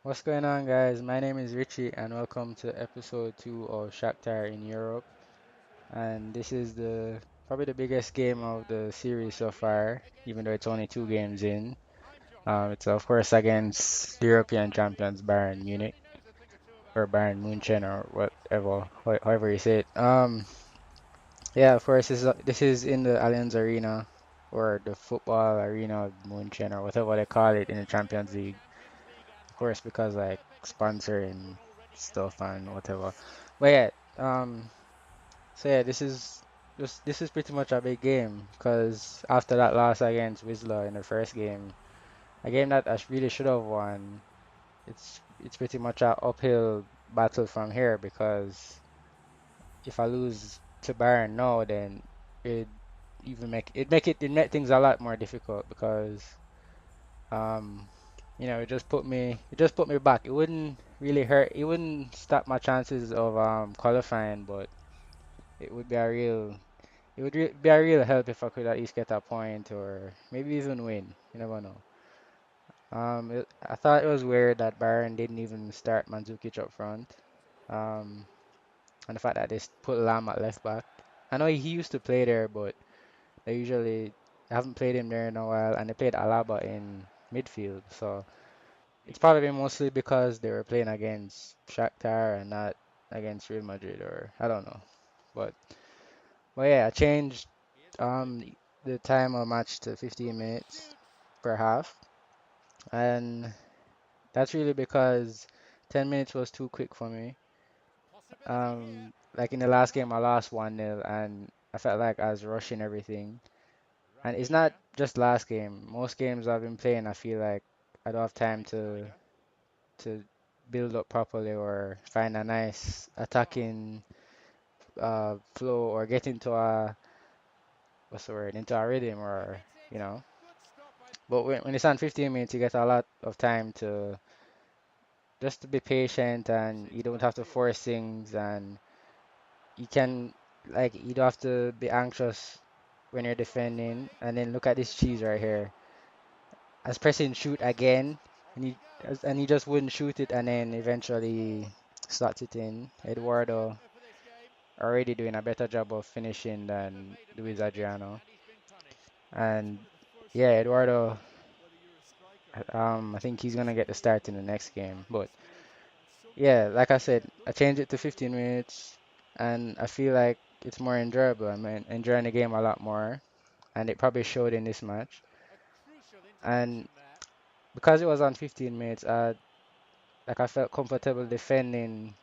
What's going on, guys? My name is Richie, and welcome to episode 2 of Shakhtar in Europe. And this is the probably the biggest game of the series so far, even though it's only two games in. It's of course against European champions Bayern Munich or Bayern München or whatever, however you say it. Yeah, of course this is in the Allianz Arena or the football arena of München or whatever they call it in the Champions League. Of course, because like sponsoring stuff and whatever. But yeah, so yeah, this is pretty much a big game because after that loss against Wisla in the first game, a game that I really should have won, it's pretty much a uphill battle from here because if I lose to Bayern now, then it it make things a lot more difficult because um it just put me back. It wouldn't really hurt. It wouldn't stop my chances of qualifying, but it would be a real be a real help if I could at least get a point or maybe even win. You never know. I thought it was weird that Bayern didn't even start Mandzukic up front. Um, and the fact that they put Lam at left back. I know he used to play there, but they usually haven't played him there in a while, and they played Alaba in midfield. So it's probably mostly because they were playing against Shakhtar and not against Real Madrid, or I don't know. But yeah, I changed um the time of match to 15 minutes per half, and that's really because 10 minutes was too quick for me. Like in the last game, I lost 1-0, and I felt like I was rushing everything. And it's not just last game. Most games I've been playing, I feel like I don't have time to build up properly or find a nice attacking flow or get into a what's the word into a rhythm or you know. But when it's on 15 minutes, you get a lot of time to just to be patient and you don't have to force things and you can like you don't have to be anxious when you're defending. And then look at this cheese right here. I was pressing shoot again and he just wouldn't shoot it and then eventually slots it in. Eduardo already doing a better job of finishing than Luis Adriano. And yeah, Eduardo, I think he's gonna get the start in the next game. But yeah, like I said, I changed it to 15 minutes, and I feel like it's more enjoyable. I'm enjoying the game a lot more, and it probably showed in this match. And because it was on 15 minutes, I felt comfortable defending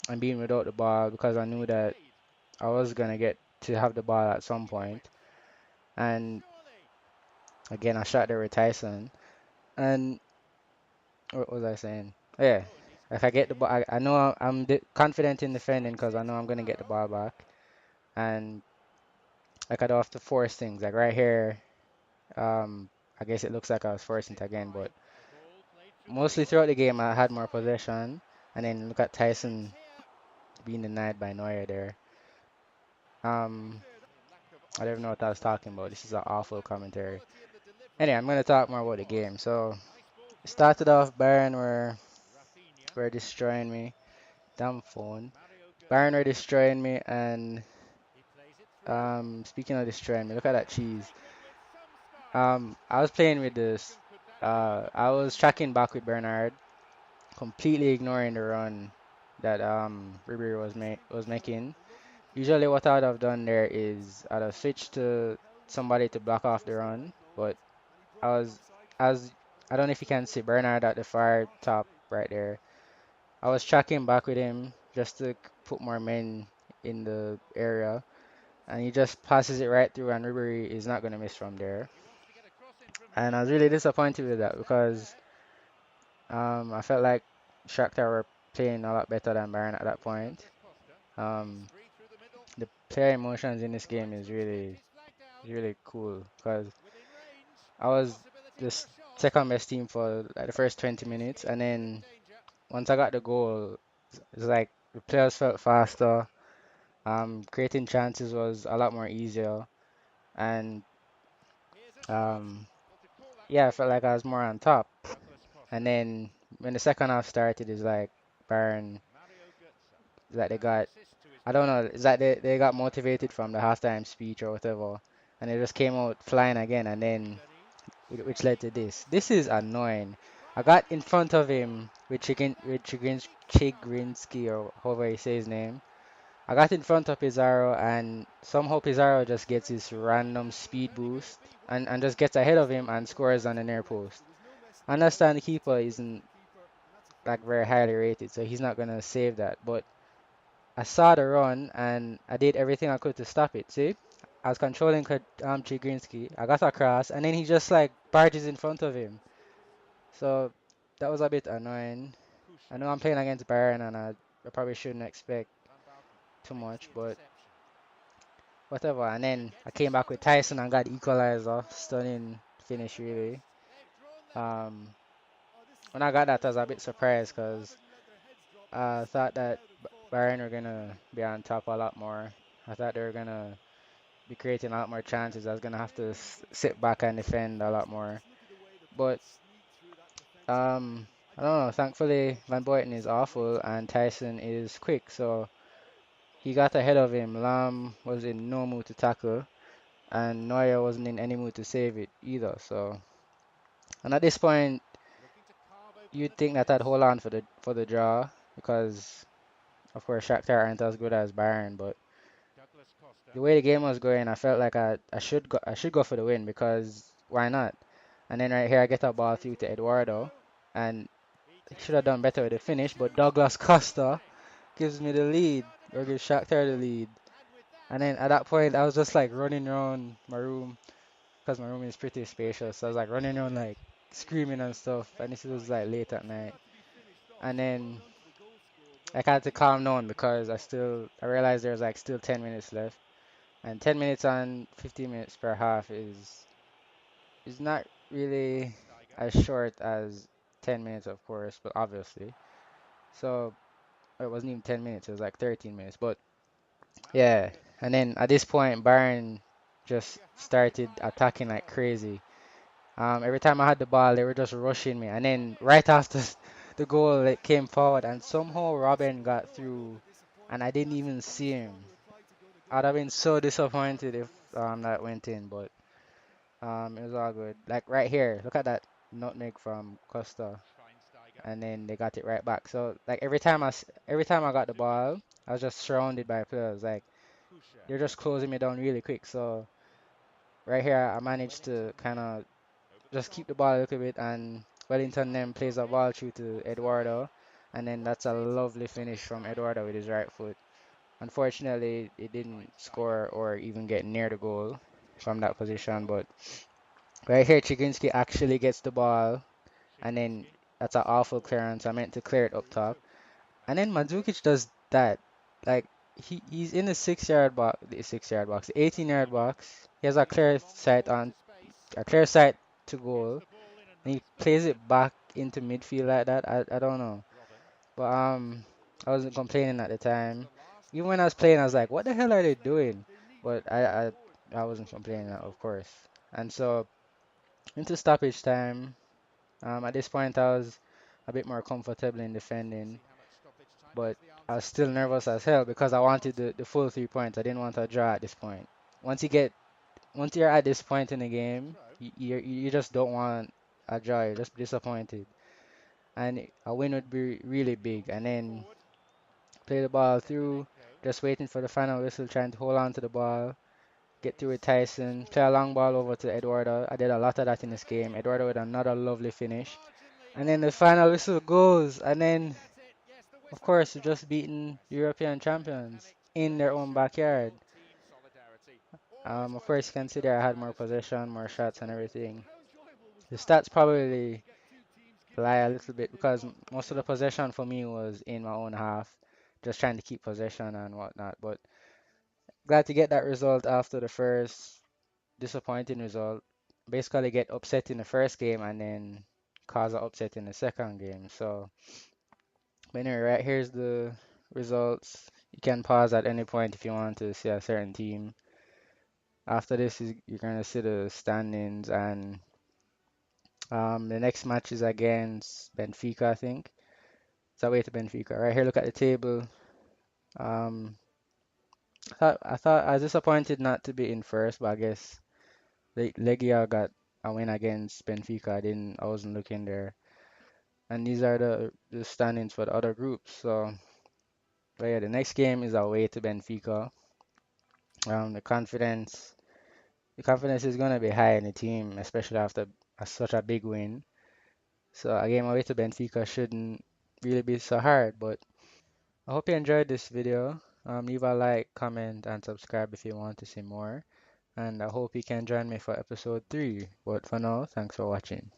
and being without the ball because I knew that I was gonna get to have the ball at some point. And again, I shot there with Tyson. And what was I saying? Yeah, if I get the ball, I know I'm confident in defending because I know I'm gonna get the ball back, and like I don't have to force things. Like right here, I guess it looks like I was forcing it again, but mostly throughout the game I had more possession, and then look at Tyson being denied by Neuer there. Um, I don't know what I was talking about. This is an awful commentary. Anyway, I'm gonna talk more about the game. So, it started off Bayern were destroying me. Damn phone. Bayern were destroying me, and speaking of destroying me, look at that cheese. I was playing with this. I was tracking back with Bernard, completely ignoring the run that Ribery was making. Usually, what I'd have done there is I'd have switched to somebody to block off the run, but I was as I don't know if you can see Bernard at the far top right there. I was tracking back with him just to put more men in the area, and he just passes it right through, and Ribery is not going to miss from there. And I was really disappointed with that because I felt like Shakhtar were playing a lot better than Bayern at that point. Um, the player emotions in this game is really cool because I was the second best team for like the first 20 minutes, and then once I got the goal, it's like the players felt faster. Creating chances was a lot more easier, and um, yeah, I felt like I was more on top. And then when the second half started, it's like Bayern, it's like they got, I don't know, it's like they got motivated from the halftime speech or whatever, and they just came out flying again, and then which led to this. This is annoying. I got in front of him with Chigrinsky or however you say his name. I got in front of Pizarro and somehow Pizarro just gets this random speed boost and just gets ahead of him and scores on the near post. I understand the keeper isn't like very highly rated, so he's not gonna save that. But I saw the run and I did everything I could to stop it. See, I was controlling Chigrinsky. I got across and then he just like barges in front of him. So that was a bit annoying. I know I'm playing against Bayern and I probably shouldn't expect too much, but whatever. And then I came back with Tyson and got equalizer. Stunning finish, really. Um, when I got that, I was a bit surprised because I thought that Bayern were gonna be on top a lot more. I thought they were gonna be creating a lot more chances. I was gonna have to sit back and defend a lot more. But I don't know. Thankfully, Van Boyten is awful and Tyson is quick, so he got ahead of him. Lam was in no mood to tackle, and Neuer wasn't in any mood to save it either. So, and at this point, you'd think that I'd hold on for the draw because, of course, Shakhtar aren't as good as Bayern. But the way the game was going, I felt like I should go for the win because why not? And then right here, I get a ball through to Eduardo, and he should have done better with the finish. But Douglas Costa gives me the lead, or gives Shakhtar the lead. And then at that point, I was just like running around my room because my room is pretty spacious. So I was like running around like screaming and stuff. And this was like late at night. And then I had to calm down because I realized there's like still 10 minutes left. And 10 minutes and 15 minutes per half is not really as short as 10 minutes, of course, but obviously. So it wasn't even 10 minutes, it was like 13 minutes. But yeah, and then at this point, Bayern just started attacking like crazy. Every time I had the ball, they were just rushing me. And then right after the goal, it came forward, and somehow Robin got through, and I didn't even see him. I'd have been so disappointed if that went in, but it was all good. Like right here, look at that nutmeg from Costa, and then they got it right back. So like every time I got the ball, I was just surrounded by players. Like they're just closing me down really quick. So right here, I managed to kind of just keep the ball a little bit, and Wellington then plays a ball through to Eduardo, and then that's a lovely finish from Eduardo with his right foot. Unfortunately, it didn't score or even get near the goal from that position, but right here, Chiginski actually gets the ball, and then that's an awful clearance. I meant to clear it up top, and then Mandzukic does that. Like he's in the 6 yard box, the 6 yard box, the 18-yard box. He has a clear sight to goal, and he plays it back into midfield like that. I don't know, but I wasn't complaining at the time. Even when I was playing, I was like, what the hell are they doing? But I wasn't complaining, of course. And so into stoppage time. At this point, I was a bit more comfortable in defending, but I was still nervous as hell because I wanted the full 3 points. I didn't want a draw at this point. Once you get once you're at this point in the game, you just don't want a draw. You're just disappointed, and a win would be really big. And then play the ball through, just waiting for the final whistle, trying to hold on to the ball, get through with Tyson, play a long ball over to Eduardo. I did a lot of that in this game. Eduardo with another lovely finish. And then the final whistle goes, and then, of course, we're just beating European champions in their own backyard. Of course, you can see there I had more possession, more shots, and everything. The stats probably lie a little bit because most of the possession for me was in my own half, just trying to keep possession and whatnot. But glad to get that result after the first disappointing result. Basically, get upset in the first game and then cause an upset in the second game. So, but anyway, right here's the results. You can pause at any point if you want to see a certain team. After this, you're gonna see the standings, and The next match is against Benfica, I think. It's away to Benfica. Right here, look at the table. Um, I thought I was disappointed not to be in first, but I guess Legia got a win against Benfica. I wasn't looking there. And these are the standings for the other groups. So, but yeah, the next game is away to Benfica. The confidence is gonna be high in the team, especially after such a big win. So a game away to Benfica shouldn't really be so hard. But I hope you enjoyed this video. Leave a like, comment, and subscribe if you want to see more. And I hope you can join me for episode 3. But for now, thanks for watching.